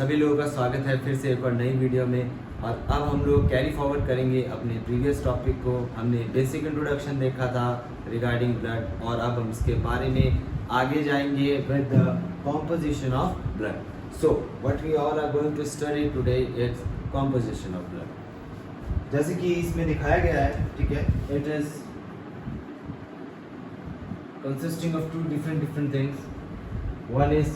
सभी लोगों का स्वागत है फिर से एक और नई वीडियो में। और अब हम लोग कैरी फॉरवर्ड करेंगे अपने प्रीवियस टॉपिक को। हमने बेसिक इंट्रोडक्शन देखा था रिगार्डिंग ब्लड और अब हम इसके बारे में आगे जाएंगे with the composition of blood. So what we all are going to study today is composition of blood. जैसे कि इसमें दिखाया गया है, ठीक है, it is consisting of two different things. One is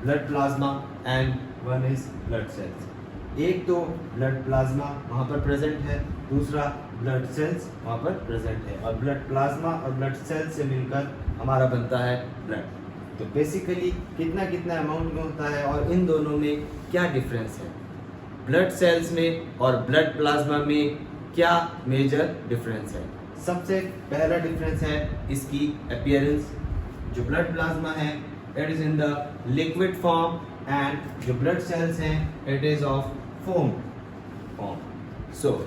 blood plasma and one is blood cells. एक तो blood plasma वहाँ पर present है, दूसरा blood cells वहाँ पर present है और blood plasma और blood cells से मिलकर हमारा बनता है blood। तो basically कितना कितना amount में होता है और इन दोनों में क्या difference है, blood cells में और blood plasma में क्या major difference है। सबसे पहला डिफरेंस है इसकी अपीयरेंस। जो ब्लड प्लाज्मा है it is in the liquid form and जो ब्लड सेल्स हैं it is of foam form. So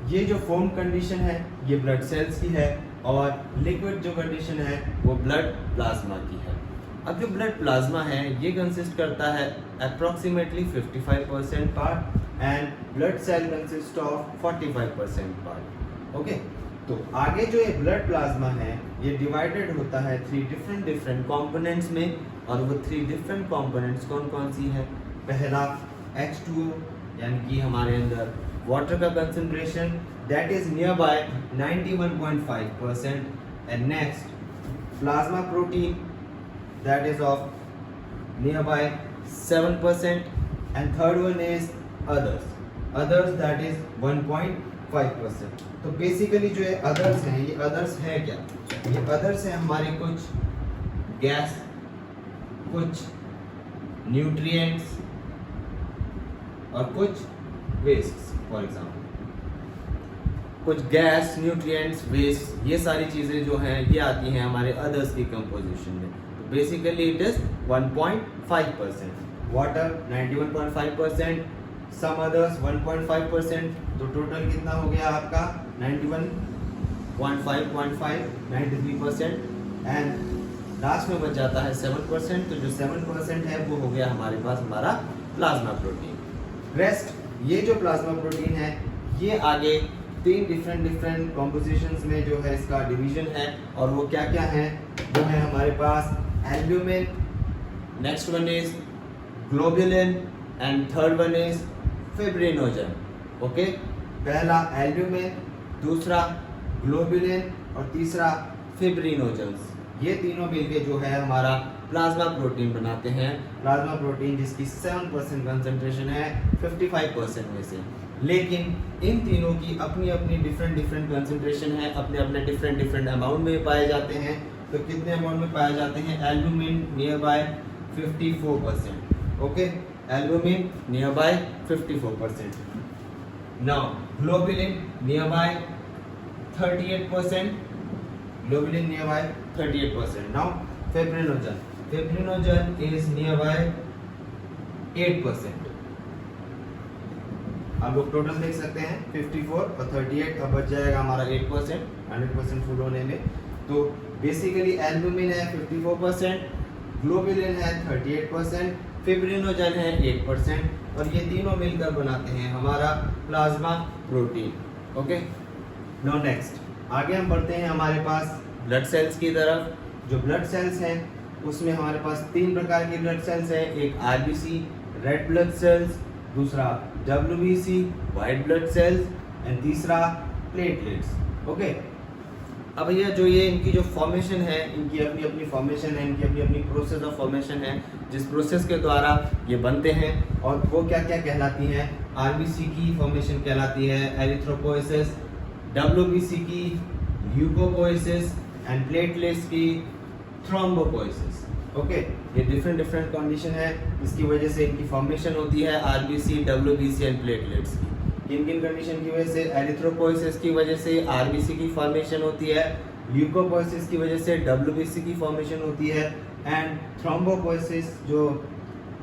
ये जो फोम कंडीशन है ये ब्लड सेल्स की है और लिक्विड जो कंडीशन है वो ब्लड प्लाज्मा की है। अब जो ब्लड प्लाज्मा है ये कंसिस्ट करता है approximately 55% part and blood cell consist of 45% part. Okay, तो आगे जो ये ब्लड प्लाज्मा है ये डिवाइडेड होता है 3 डिफरेंट कंपोनेंट्स में और वो 3 डिफरेंट कंपोनेंट्स कौन कौन सी है। पहला H2O यानी कि हमारे अंदर वाटर का concentration that is near by 91.5% and next plasma protein that is of near by 7% and third one is others that is 1.5%। तो बेसिकली जो ये अदर्स हैं ये अदर्स है क्या, ये अदर्स है हमारे कुछ गैस, कुछ न्यूट्रिएंट्स और कुछ वेस्ट। फॉर एग्जांपल कुछ गैस, न्यूट्रिएंट्स, वेस्ट, ये सारी चीजें जो हैं ये आती हैं हमारे अदर्स की कंपोजिशन में। तो basically it is 1.5%, water 91.5%, some others 1.5%। तो टोटल कितना हो गया आपका 91.5 93% एंड लास्ट में बच जाता है 7%। तो जो 7% है वो हो गया हमारे पास हमारा प्लाज्मा प्रोटीन। रेस्ट ये जो प्लाज्मा प्रोटीन है ये आगे 3 डिफरेंट कॉम्पोजिशंस में जो है इसका डिवीजन है और वो क्या क्या है, वो है हमारे पास albumin, next one is globulin and third one is fibrinogen. Okay, पहला एल्ब्यूमिन, दूसरा ग्लोबुलिन और तीसरा फिब्रिनोजेंस। ये तीनों मिलके जो है हमारा प्लाज्मा प्रोटीन बनाते हैं। प्लाज्मा प्रोटीन जिसकी 7% कंसंट्रेशन है 55% में से। लेकिन इन तीनों की अपनी अपनी डिफरेंट कंसंट्रेशन है, अपने अपने डिफरेंट अमाउंट में पाए जाते हैं। तो कितने अमाउंट में पाए जाते हैं, albumin near by 54%। Okay, albumin near by 54%। Now globulin nearby 38%. Globulin nearby 38%. Now fibrinogen is nearby 8%. आप लोग टोटल देख सकते हैं 54 और 38 का बच जाएगा हमारा 8%, 100% फुल होने में। तो बेसिकली एल्ब्यूमिन है 54%, ग्लोबुलिन है 38%, फिब्रिनोजन है 8% और ये तीनों मिलकर बनाते हैं हमारा plasma protein. Okay, now next आगे हम बढ़ते हैं हमारे पास ब्लड सेल्स की तरफ। जो ब्लड सेल्स हैं उसमें हमारे पास 3 प्रकार की ब्लड सेल्स हैं। एक आरबीसी रेड ब्लड सेल्स, दूसरा WBC white blood cells and तीसरा प्लेटलेट्स। ओके, अब ये इनकी जो फॉर्मेशन है इनकी अपनी अपनी फॉर्मेशन है, इनकी अपनी अपनी प्रोसेस ऑफ फॉर्मेशन है जिस प्रोसेस के द्वारा ये बनते हैं और वो क्या क्या कहलाती हैं। आरबीसी की फॉर्मेशन कहलाती है एरिथ्रोपोइसिस, डब्ल्यूबीसी की ल्यूकोपोइसिस एंड प्लेटलेट्स की थ्रोम्बोपोइसिस। ओके, ये डिफरेंट कंडीशन है, इसकी वजह से इनकी फॉर्मेशन होती है आरबीसी, डब्ल्यूबीसी एंड प्लेटलेट्स की। किन कंडीशन की वजह से, एरिथ्रोपोइसिस की वजह से आरबीसी की फॉर्मेशन होती है, ल्यूकोपोइसिस की वजह से डब्ल्यूबीसी की फॉर्मेशन होती है एंड थ्रोम्बोपोइसिस जो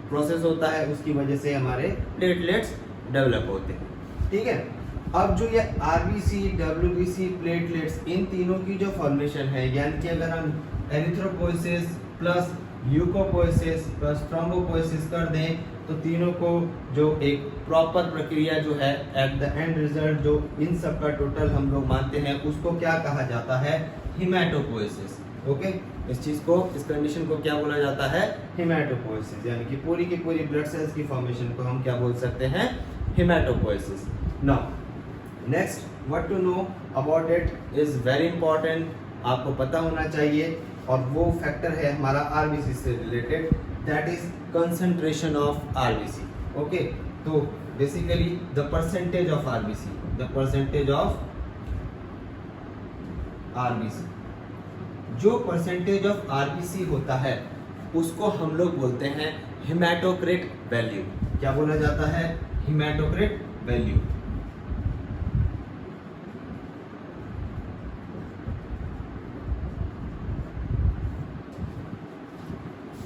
प्रोसेस होता है उसकी वजह से हमारे प्लेटलेट्स डेवलप होते हैं। ठीक है, अब जो ये आरबीसी, डब्ल्यूबीसी, प्लेटलेट्स इन तीनों की जो फॉर्मेशन है यानी कि अगर हम erythropoiesis plus leucopoiesis plus thrombopoiesis कर दें तो तीनों को जो एक प्रॉपर प्रक्रिया जो है एट द एंड रिजल्ट जो इन सब का टोटल हम लोग मानते हैं उसको क्या कहा जाता है, हिमेटोपोएसिस। ओके, इस चीज को, इस कंडीशन को क्या बोला जाता है, हिमेटोपोएसिस, यानी कि पूरी की पूरी ब्लड सेल्स की फॉर्मेशन को हम क्या बोल सकते हैं, haematopoiesis. Now next, what to know about it is very important, आपको पता होना चाहिए, और वो फैक्टर है हमारा आरबीसी से related, that is concentration of RBC. Okay, तो basically the percentage of RBC, the percentage of RBC, जो परसेंटेज ऑफ आरबीसी होता है उसको हम लोग बोलते हैं हिमेटोक्रिट वैल्यू। क्या बोला जाता है, हिमेटोक्रिट वैल्यू।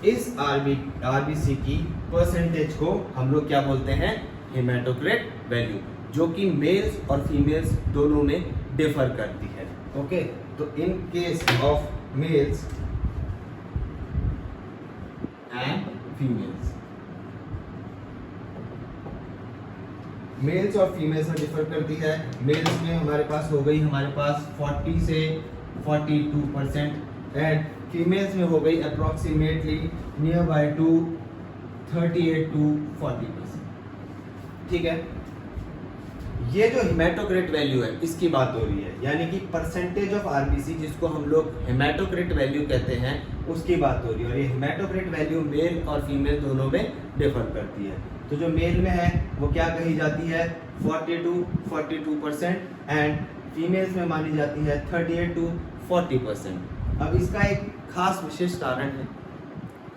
इस आरबीसी की परसेंटेज को हम लोग क्या बोलते हैं, हिमेटोक्रिट वैल्यू, जो कि मेल्स और फीमेल्स दोनों में डिफर करती है। ओके, तो in case of males and females, males और फीमेल्स में डिफर करती है। मेल्स में हमारे पास हो गई, हमारे पास 40 से 42% एंड फीमेल्स में हो गई approximately near by two 38 to 40%। ठीक है, ये जो हिमेटोक्रिट वैल्यू है इसकी बात हो रही है, यानी कि परसेंटेज ऑफ आरबीसी जिसको हम लोग हिमेटोक्रिट वैल्यू कहते हैं उसकी बात हो रही है, और ये हिमेटोक्रिट वैल्यू मेल और फीमेल दोनों में डिफर करती है। तो जो मेल में है वो क्या कही जाती है, 40 to 42% एंड फीमेल्स में मानी जाती है 38 to 40%। अब इसका एक खास विशेष कारण है,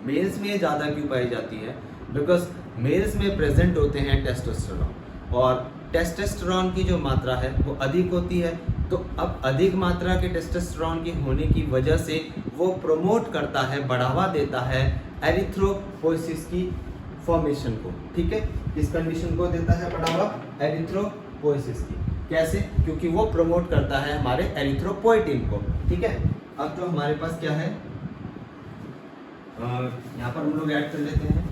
मेल्स में ये ज़्यादा क्यों पाई जाती है, बिकॉज मेल्स में प्रेजेंट होते हैं टेस्टोस्टेरोन, और टेस्टोस्टेरोन की जो मात्रा है वो अधिक होती है। तो अब अधिक मात्रा के टेस्टोस्टेरोन की होने की वजह से वो प्रमोट करता है, बढ़ावा देता है एरिथ्रोपोइसिस की फॉर्मेशन को। ठीक है, इस कंडीशन को देता है बढ़ावा एरिथ्रोपोइसिस की। कैसे, क्योंकि वो प्रमोट करता है हमारे एरिथ्रोपोइटिन को। ठीक है, अब तो हमारे पास क्या है, यहाँ पर हम लोग ऐड कर लेते हैं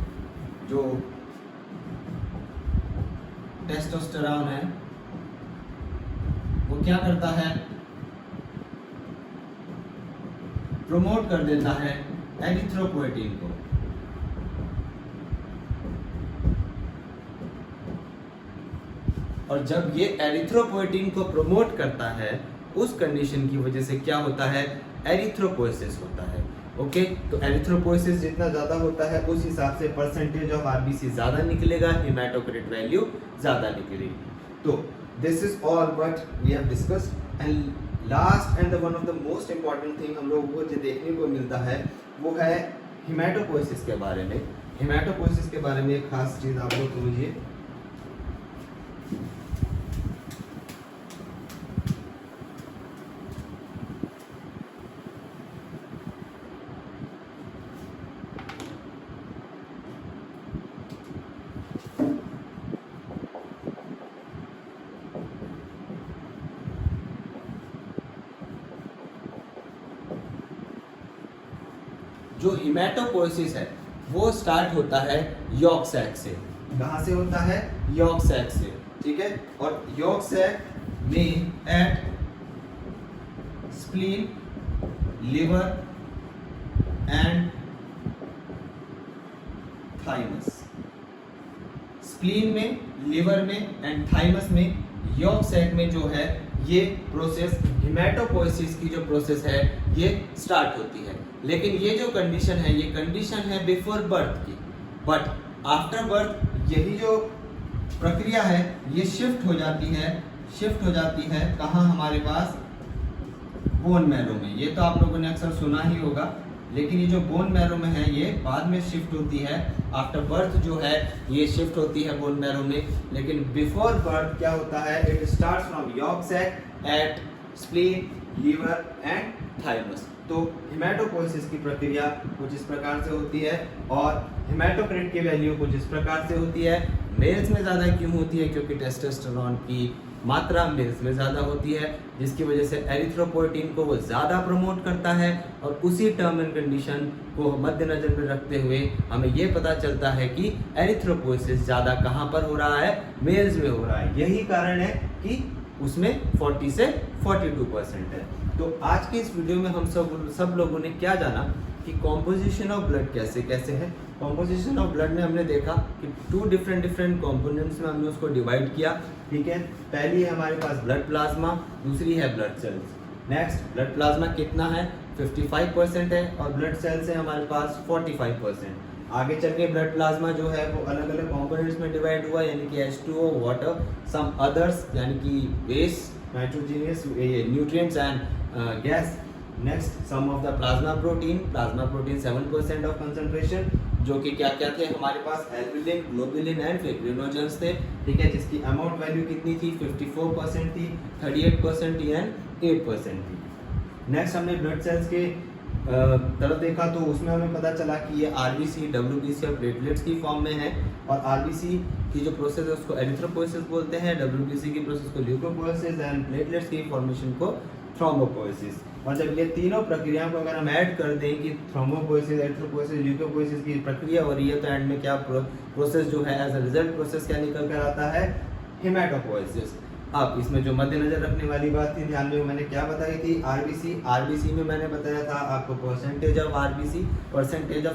जो टेस्टोस्टेरोन है वो क्या करता है, प्रमोट कर देता है एरिथ्रोपोइटिन को। और जब ये एरिथ्रोपोइटिन को प्रमोट करता है उस कंडीशन की वजह से क्या होता है, एरिथ्रोपोइसिस होता है। ओके, तो एरिथ्रोपोइसिस जितना ज्यादा होता है उस हिसाब से परसेंटेज ऑफ आरबीसी ज्यादा निकलेगा, हिमेटोक्रिट वैल्यू ज्यादा निकलेगी। तो this is all what we have discussed, and last and one of the most important thing हम लोगों को जो देखने को मिलता है वो है हिमेटोपोइसिस के बारे में। हिमेटोपोइसिस के बारे में एक खास चीज आप लोग समझिए, जो हिमेटोपोइसिस है वो स्टार्ट होता है यॉर्क सैक से। कहाँ से होता है, यॉर्क सैक से। ठीक है, और यॉर्क सैक में at spleen, liver and thymus, spleen में, लिवर में एंड थाइमस में, यॉर्क सैक में जो है ये प्रोसेस, हिमेटोपोइसिस की जो प्रोसेस है ये स्टार्ट होती है। लेकिन ये जो कंडीशन है, ये कंडीशन है बिफोर बर्थ की, बट आफ्टर बर्थ यही जो प्रक्रिया है ये शिफ्ट हो जाती है कहाँ, हमारे पास बोन मैरो में। ये तो आप लोगों ने अक्सर सुना ही होगा, लेकिन ये जो बोन मैरो में है ये बाद में शिफ्ट होती है, आफ्टर बर्थ जो है ये शिफ्ट होती है बोन मैरो में। लेकिन बिफोर बर्थ क्या होता है, it starts from yolk sac at spleen, liver and thymus. तो हिमेटोपोइसिस की प्रक्रिया कुछ इस प्रकार से होती है, और हिमेटोक्रिट की वैल्यू कुछ इस प्रकार से होती है। मेल्स में ज़्यादा क्यों होती है, क्योंकि टेस्टोस्टेरोन की मात्रा मेल्स में ज़्यादा होती है, जिसकी वजह से एरिथ्रोपोइटिन को वो ज़्यादा प्रमोट करता है। और उसी टर्म एंड कंडीशन को मद्देनजर में रखते हुए हमें ये पता चलता है कि एरिथ्रोपोइसिस ज़्यादा कहाँ पर हो रहा है, मेल्स में हो रहा है। यही कारण है कि उसमें 40 से 42% है। तो आज के इस वीडियो में हम सब लोगों ने क्या जाना कि कॉम्पोजिशन ऑफ ब्लड कैसे कैसे है। कॉम्पोजिशन ऑफ ब्लड में हमने देखा कि 2 डिफरेंट कंपोनेंट्स में हमने उसको डिवाइड किया, ठीक है। पहली है हमारे पास ब्लड प्लाज्मा, दूसरी है blood cells. Next, blood plasma कितना है, 55% है, और ब्लड सेल्स है हमारे पास 45%। आगे चल के ब्लड प्लाज्मा जो है वो अलग अलग कंपोनेंट्स में डिवाइड हुआ, यानी कि H2O, वाटर, सम अदर्स यानी कि waste, nitrogenous nutrients and gas. Next, some of the plasma protein 7% of concentration, जो कि क्या क्या थे हमारे पास, एल्बुमिन, ग्लोबुलिन एंड फिब्रिनोजेंस थे, ठीक है, जिसकी अमाउंट वैल्यू कितनी थी, 54% थी, 38% थी एंड 8% थी। नेक्स्ट हमने ब्लड सेल्स के तरफ देखा, तो उसमें हमें पता चला कि ये आरबीसी, डब्ल्यूबीसी और प्लेटलेट्स की फॉर्म में है। और आरबीसी की जो प्रोसेस है उसको एरिथ्रोपोइसिस बोलते हैं, डब्ल्यूबीसी की प्रोसेस को ल्यूकोपोइसिस एंड प्लेटलेट्स की फॉर्मेशन को थ्रोम्बोपोइसिस। और जब ये तीनों प्रक्रियाओं को अगर हम ऐड कर दें कि थ्रोम्बोपोइसिस, एरिथ्रोपोइसिस, ल्यूकोपोइसिस की प्रक्रिया हो रही है, तो एंड में क्या प्रोसेस जो है एज अ रिजल्ट प्रोसेस क्या निकल कर आता है, हेमाटोपोइसिस। अब इसमें जो मद्देनजर रखने वाली बात थी, ध्यान में मैंने क्या बताई थी, आरबीसी में मैंने बताया था आपको परसेंटेज ऑफ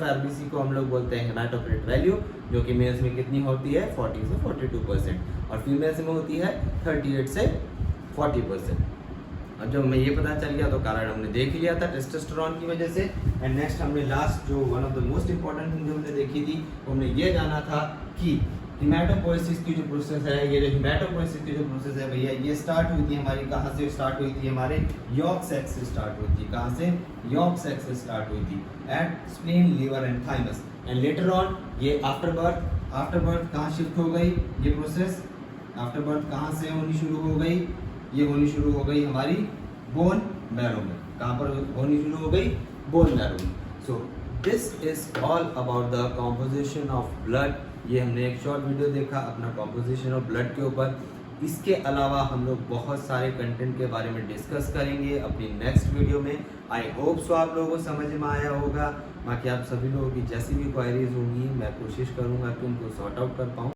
आरबीसी को हम लोग बोलते हैं हेमाटोक्रिट वैल्यू, जो कि मेल्स में कितनी होती है, 40 से 42%, और फीमेल्स में होती है 38 से 40%। अब जब हमें ये पता चल गया तो कारण हमने देख लिया था टेस्टोस्टेरोन की वजह से। एंड नेक्स्ट हमने लास्ट जो one of the most important thing जो हमने देखी थी, हमने ये जाना था कि हिमेटोपोइसिस की जो प्रोसेस है, ये जो हिमेटोपोइसिस की जो प्रोसेस है भैया, ये स्टार्ट हुई थी हमारी, कहाँ से स्टार्ट हुई थी, हमारे यॉर्क सेक्स से स्टार्ट हुई थी। कहाँ से, यॉर्क सेक्स से स्टार्ट हुई थी at spleen, liver and thymus. And later on ये आफ्टर बर्थ कहाँ शिफ्ट हो गई ये प्रोसेस, आफ्टर बर्थ कहाँ से होनी शुरू हो गई, ये होनी शुरू हो गई हमारी बोन मैरो में। कहाँ पर होनी शुरू हो गई, बोन मैरो में। So this is all about the composition of blood. ये हमने एक शॉर्ट वीडियो देखा अपना कॉम्पोजिशन ऑफ ब्लड के ऊपर। इसके अलावा हम लोग बहुत सारे कंटेंट के बारे में डिस्कस करेंगे अपनी नेक्स्ट वीडियो में। आई होप सो आप लोगों को समझ में आया होगा। बाकी आप सभी लोगों की जैसी भी क्वायरीज होंगी मैं कोशिश करूँगा कि उनको सॉर्ट आउट कर पाऊँ।